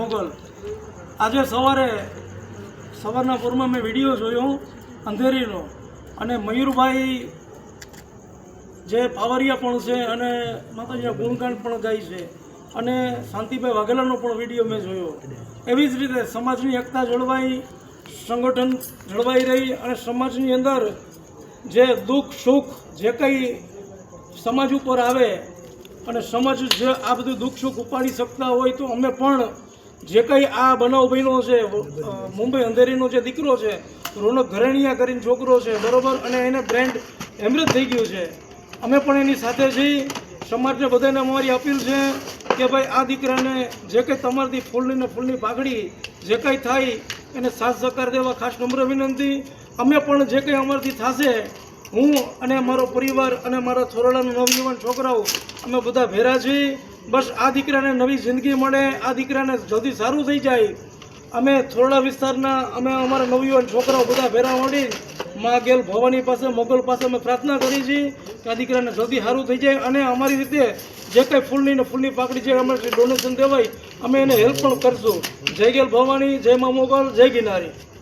મોગલ। આજે સવારના પૂરમાં મેં વિડીયો જોયો અંધેરીનો, અને મયુરભાઈ જે પાવરિયા પણ છે અને માતાજીના ગુણગાન પણ ગાય છે, અને શાંતિભાઈ વાઘેલાનો પણ વિડીયો મેં જોયો। એવી જ રીતે સમાજની એકતા જળવાઈ, સંગઠન જળવાઈ રહી, અને સમાજની અંદર જે દુઃખ સુખ જે કંઈ સમાજ ઉપર આવે અને સમાજ જે આ બધું દુઃખ સુખ ઉપાડી શકતા હોય, તો અમે પણ જે કંઈ આ બનાવ બન્યો છે, મુંબઈ અંધેરીનો જે દીકરો છે રોનક ઘરેણિયા કરીને છોકરો છે, બરાબર, અને એને બ્રેન્ડ હેમરેજ થઈ ગયું છે, અમે પણ એની સાથે છીએ। સમાજને બધાને અમારી અપીલ છે કે ભાઈ આ દીકરાને જે કંઈ તમારાથી ફૂલની પાઘડી જે કંઈ થાય એને સાથ સહકાર દેવા ખાસ નમ્ર વિનંતી। અમે પણ જે કંઈ અમારાથી થશે, હું અને મારો પરિવાર અને મારા થોરાડાના નવયુવાન છોકરાઓ અમે બધા ભેરા છીએ। બસ આ દીકરાને નવી જિંદગી મળે, આ દીકરાને જલ્દી સારું થઈ જાય। અમે થોરડા વિસ્તારના અમારા નવયુવાન છોકરાઓ બધા ભેરા મળી મા ગેલ ભવાની પાસે, મોગલ પાસે અમે પ્રાર્થના કરી છીએ કે આ દીકરાને જલ્દી સારું થઈ જાય, અને અમારી રીતે જે કંઈ ફૂલની પાકડી જે અમારે ડોનેશન દેવાય અમે એને હેલ્પ પણ કરશું। જય ગેલ ભવાની, જય મા મોગલ, જય ગિરનારી।